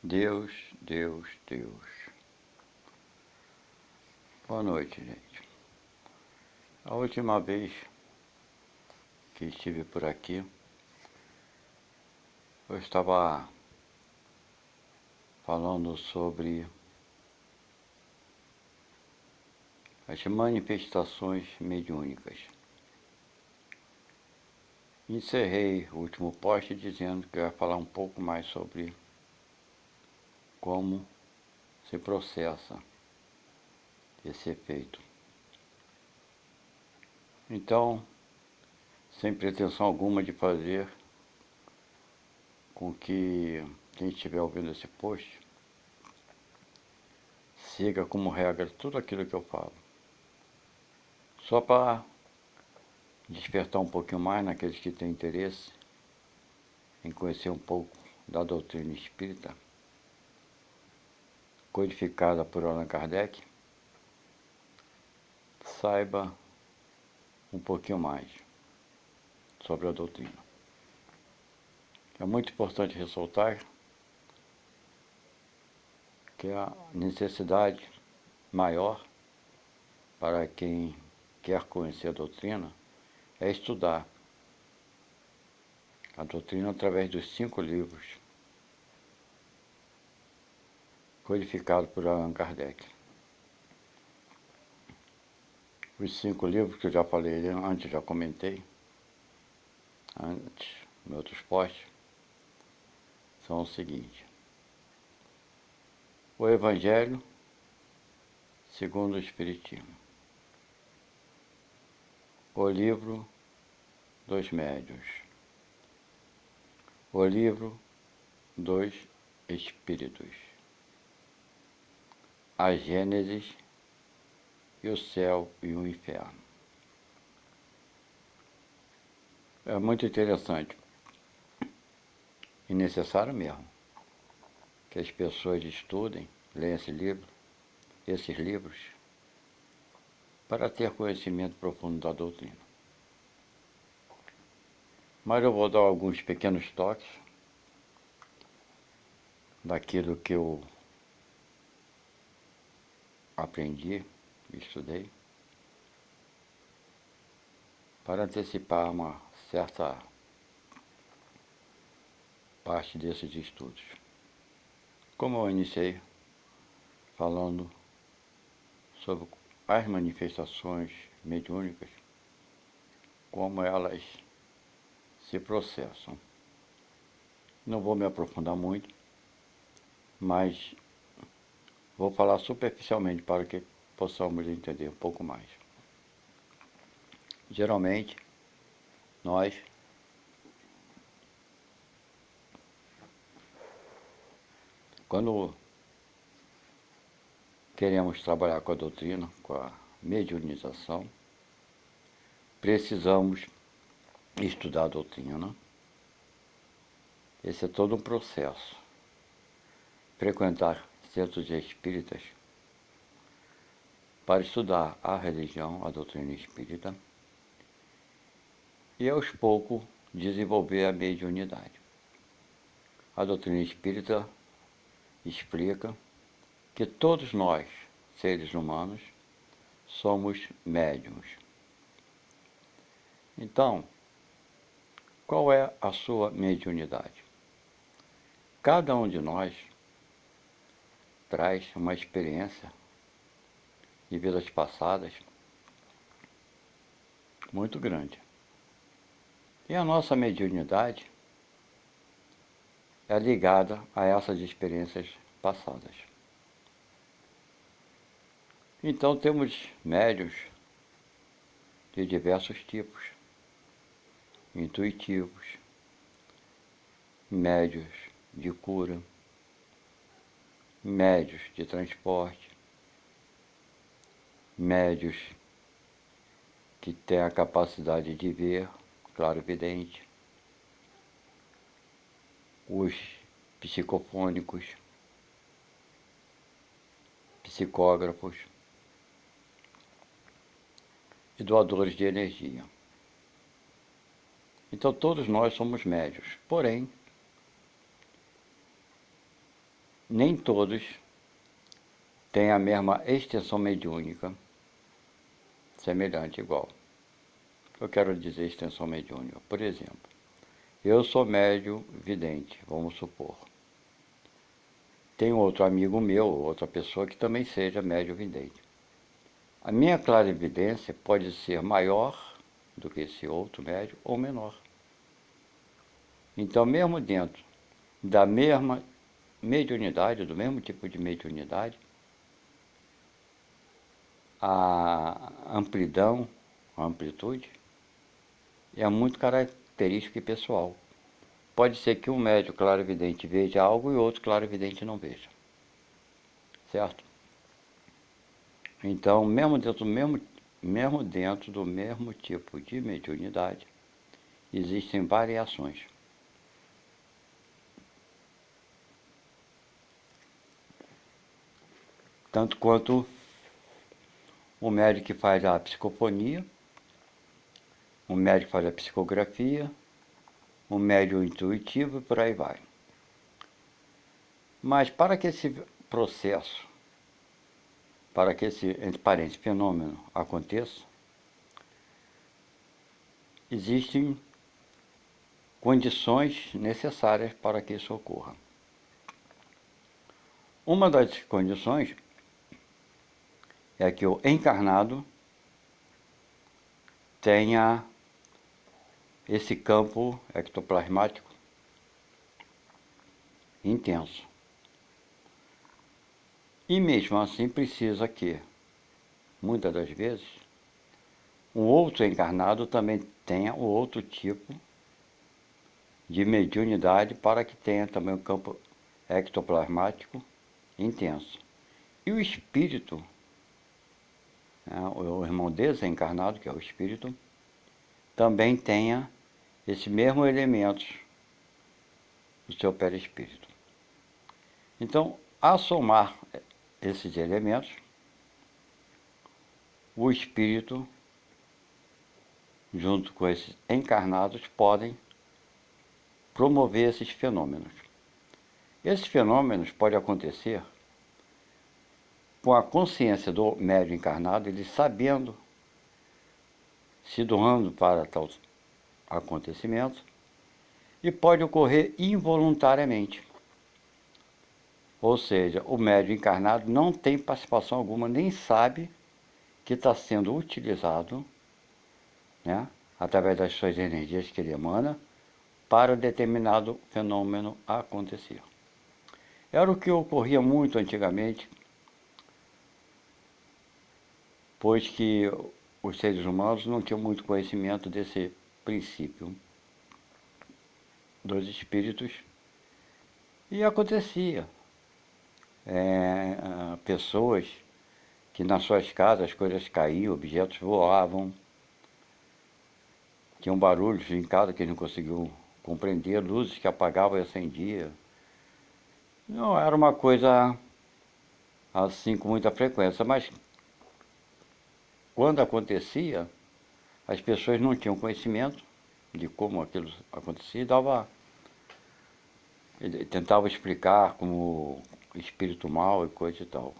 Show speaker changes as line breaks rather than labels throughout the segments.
Deus, Deus, Deus. Boa noite, gente. A última vez que estive por aqui, eu estava falando sobre as manifestações mediúnicas. Encerrei o último post dizendo que eu ia falar um pouco mais sobre como se processa esse efeito. Então, sem pretensão alguma de fazer com que quem estiver ouvindo esse post siga como regra tudo aquilo que eu falo. Só para despertar um pouquinho mais naqueles que têm interesse em conhecer um pouco da doutrina espírita, codificada por Allan Kardec, saiba um pouquinho mais sobre a doutrina. É muito importante ressaltar que a necessidade maior para quem quer conhecer a doutrina é estudar a doutrina através dos 5 livros codificados por Allan Kardec. Os 5 livros que eu já falei antes, já comentei antes, em outros posts, são o seguinte: o Evangelho segundo o Espiritismo, o livro dos médiuns, o livro dos Espíritos, a Gênesis e o céu e o inferno. É muito interessante e necessário mesmo que as pessoas estudem, leiam esses livros, para ter conhecimento profundo da doutrina. Mas eu vou dar alguns pequenos toques daquilo que eu aprendi, estudei, para antecipar uma certa parte desses estudos. Como eu iniciei falando sobre as manifestações mediúnicas, como elas se processam. Não vou me aprofundar muito, mas vou falar superficialmente para que possamos entender um pouco mais. Geralmente, nós quando queremos trabalhar com a doutrina, com a mediunização, precisamos estudar a doutrina. Esse é todo um processo. Frequentar centros espíritas para estudar a religião, a doutrina espírita, e aos poucos desenvolver a mediunidade. A doutrina espírita explica que todos nós, seres humanos, somos médiuns. Então, qual é a sua mediunidade? Cada um de nós traz uma experiência de vidas passadas muito grande. E a nossa mediunidade é ligada a essas experiências passadas. Então temos médiuns de diversos tipos: intuitivos, médiuns de cura, médiuns de transporte, médiuns que têm a capacidade de ver, clarividente, os psicofônicos, psicógrafos e doadores de energia. Então todos nós somos médiuns, porém nem todos têm a mesma extensão mediúnica, semelhante, igual. Eu quero dizer extensão mediúnica. Por exemplo, eu sou médium vidente, vamos supor. Tem outro amigo meu, outra pessoa que também seja médium vidente. A minha clarividência pode ser maior do que esse outro médium ou menor. Então, mesmo dentro da mesma mediunidade, do mesmo tipo de mediunidade, a amplidão, a amplitude, é muito característica e pessoal. Pode ser que um médium clarividente veja algo e outro clarividente não veja. Certo? Então, mesmo dentro do mesmo tipo de mediunidade, existem variações. Tanto quanto o médico que faz a psicofonia, o médico que faz a psicografia, o médium intuitivo e por aí vai. Mas para que esse processo, para que esse, entre parênteses, fenômeno aconteça, existem condições necessárias para que isso ocorra. Uma das condições é que o encarnado tenha esse campo ectoplasmático intenso. E mesmo assim precisa que, muitas das vezes, um outro encarnado também tenha um outro tipo de mediunidade para que tenha também um campo ectoplasmático intenso. E o espírito, o irmão desencarnado, que é o espírito, também tenha esse mesmo elemento do seu perispírito. Então, a somar esses elementos, o espírito, junto com esses encarnados, podem promover esses fenômenos. Esses fenômenos podem acontecer com a consciência do médium encarnado, ele sabendo, se doando para tal acontecimento, e pode ocorrer involuntariamente. Ou seja, o médium encarnado não tem participação alguma, nem sabe que está sendo utilizado, né, através das suas energias que ele emana, para determinado fenômeno acontecer. Era o que ocorria muito antigamente, pois que os seres humanos não tinham muito conhecimento desse princípio dos espíritos, e acontecia. Pessoas que nas suas casas as coisas caíam, objetos voavam, tinham barulhos em casa que eles não conseguiam compreender, luzes que apagavam e acendiam. Não era uma coisa assim com muita frequência, mas quando acontecia, as pessoas não tinham conhecimento de como aquilo acontecia e tentava explicar como espírito mau e coisa e tal.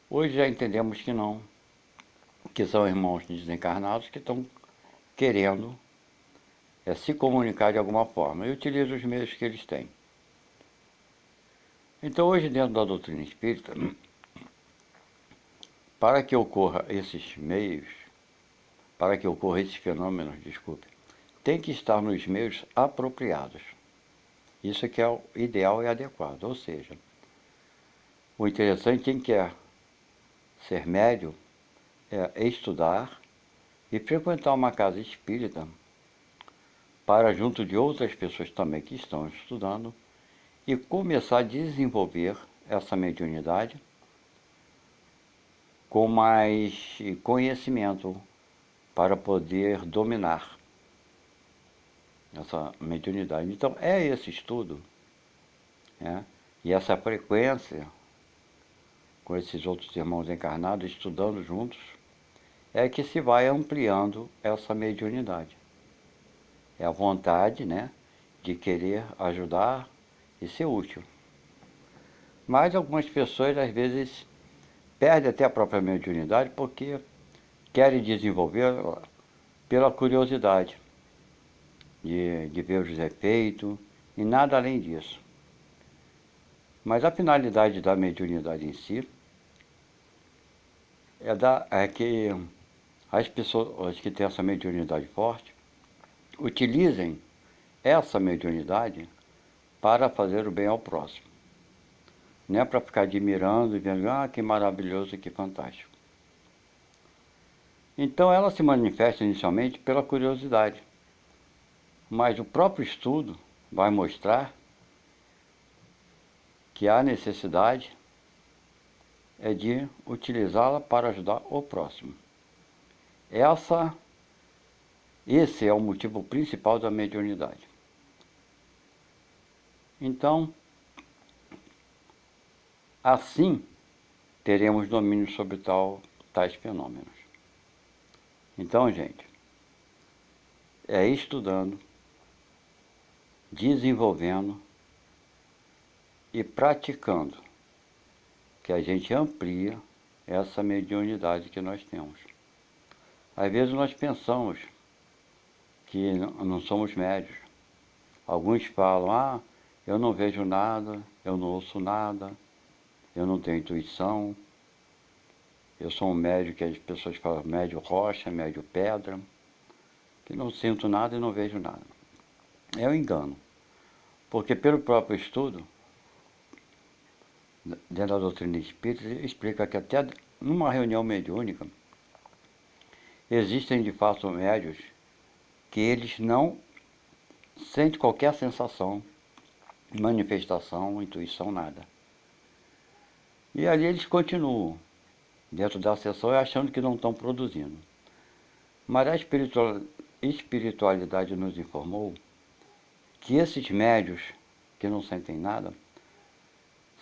Hoje já entendemos que não, que são irmãos desencarnados que estão querendo se comunicar de alguma forma e utilizam os meios que eles têm. Então hoje, dentro da doutrina espírita, para que ocorra esses meios, para que ocorra esses fenômenos, tem que estar nos meios apropriados. Isso que é o ideal e adequado, ou seja, o interessante, quem quer ser médium, é estudar e frequentar uma casa espírita para, junto de outras pessoas também que estão estudando, e começar a desenvolver essa mediunidade com mais conhecimento para poder dominar essa mediunidade. Então, é esse estudo, né, e essa frequência com esses outros irmãos encarnados, estudando juntos, é que se vai ampliando essa mediunidade. É a vontade, né, de querer ajudar e ser útil. Mas algumas pessoas, às vezes, perdem até a própria mediunidade porque querem desenvolver pela curiosidade de ver os efeitos e nada além disso. Mas a finalidade da mediunidade em si é que as pessoas que têm essa mediunidade forte utilizem essa mediunidade para fazer o bem ao próximo. Não é para ficar admirando e vendo, que maravilhoso, que fantástico. Então ela se manifesta inicialmente pela curiosidade, mas o próprio estudo vai mostrar que há necessidade é de utilizá-la para ajudar o próximo. Esse é o motivo principal da mediunidade. Então, assim, teremos domínio sobre tais fenômenos. Então, gente, é estudando, desenvolvendo e praticando que a gente amplia essa mediunidade que nós temos. Às vezes nós pensamos que não somos médios. Alguns falam, eu não vejo nada, eu não ouço nada, eu não tenho intuição, eu sou um médio que as pessoas falam médio rocha, médio pedra, que não sinto nada e não vejo nada. É um engano, porque pelo próprio estudo, dentro da doutrina espírita, explica que até numa reunião mediúnica, existem de fato médios que eles não sentem qualquer sensação, manifestação, intuição, nada. E ali eles continuam dentro da sessão achando que não estão produzindo. Mas a espiritualidade nos informou que esses médios que não sentem nada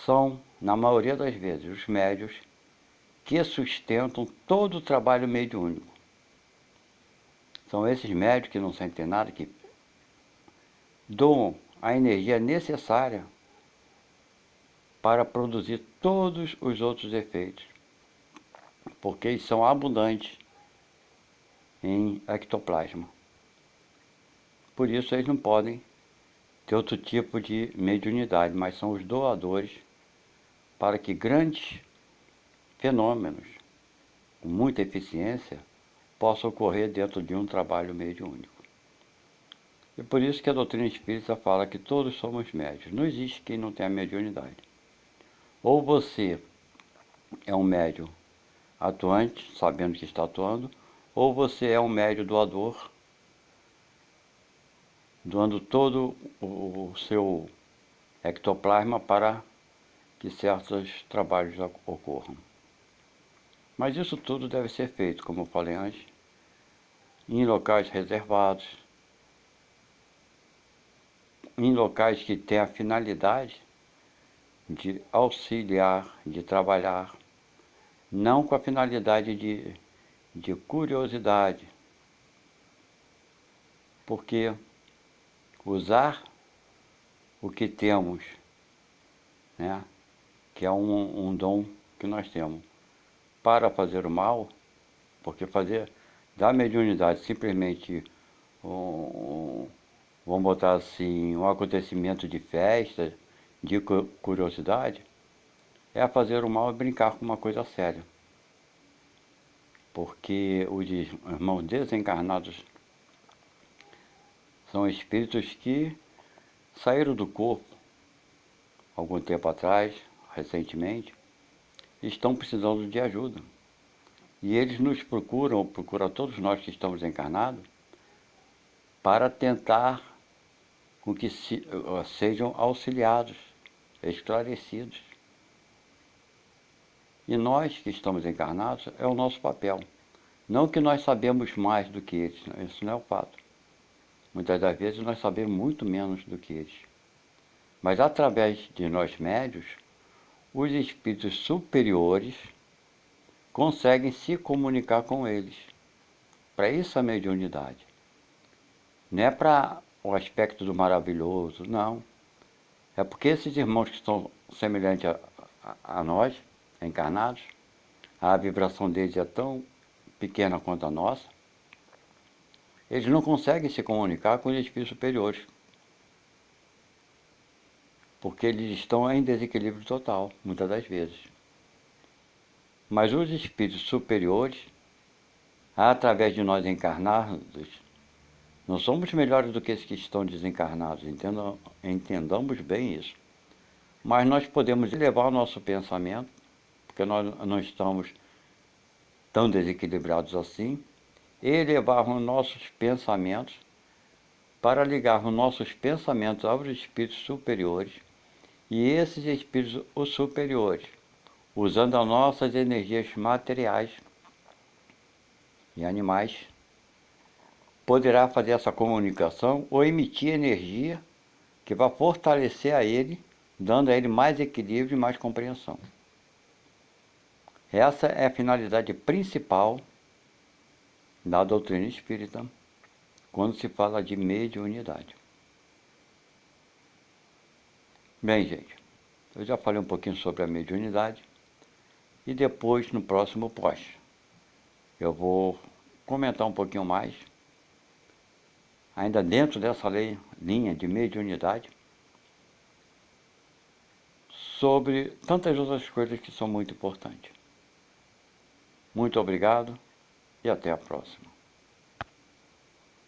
são, na maioria das vezes, os médios que sustentam todo o trabalho mediúnico. São esses médios que não sentem nada, que doam a energia necessária para produzir todos os outros efeitos, porque eles são abundantes em ectoplasma. Por isso eles não podem ter outro tipo de mediunidade, mas são os doadores para que grandes fenômenos, com muita eficiência, possam ocorrer dentro de um trabalho mediúnico. E por isso que a doutrina espírita fala que todos somos médios. Não existe quem não tenha mediunidade. Ou você é um médium atuante, sabendo que está atuando, ou você é um médium doador, doando todo o seu ectoplasma para que certos trabalhos ocorram. Mas isso tudo deve ser feito, como eu falei antes, em locais reservados, em locais que têm a finalidade de auxiliar, de trabalhar, não com a finalidade de curiosidade, porque usar o que temos, né, que é um dom que nós temos, para fazer o mal, porque fazer da mediunidade simplesmente vamos botar assim, um acontecimento de festa, de curiosidade, é fazer o mal e brincar com uma coisa séria. Porque os irmãos desencarnados são espíritos que saíram do corpo algum tempo atrás, recentemente, estão precisando de ajuda. E eles nos procuram, ou procuram todos nós que estamos encarnados, para tentar com que sejam auxiliados, esclarecidos. E nós que estamos encarnados, é o nosso papel. Não que nós sabemos mais do que eles, isso não é o fato. Muitas das vezes nós sabemos muito menos do que eles. Mas através de nós médios, os espíritos superiores conseguem se comunicar com eles. Para isso a mediunidade. Não é para o aspecto do maravilhoso, não. É porque esses irmãos que estão semelhantes a nós, encarnados. A vibração deles é tão pequena quanto a nossa. Eles não conseguem se comunicar com os espíritos superiores, porque eles estão em desequilíbrio total, muitas das vezes. Mas os espíritos superiores, através de nós encarnados, não somos melhores do que esses que estão desencarnados, entendamos bem isso. Mas nós podemos elevar o nosso pensamento, porque nós não estamos tão desequilibrados assim, e elevar os nossos pensamentos para ligar os nossos pensamentos aos espíritos superiores, e esses espíritos superiores, usando as nossas energias materiais e animais, poderá fazer essa comunicação ou emitir energia que vai fortalecer a ele, dando a ele mais equilíbrio e mais compreensão. Essa é a finalidade principal da doutrina espírita, quando se fala de mediunidade. Bem, gente, eu já falei um pouquinho sobre a mediunidade, e depois, no próximo post, eu vou comentar um pouquinho mais, ainda dentro dessa linha de mediunidade, sobre tantas outras coisas que são muito importantes. Muito obrigado e até a próxima.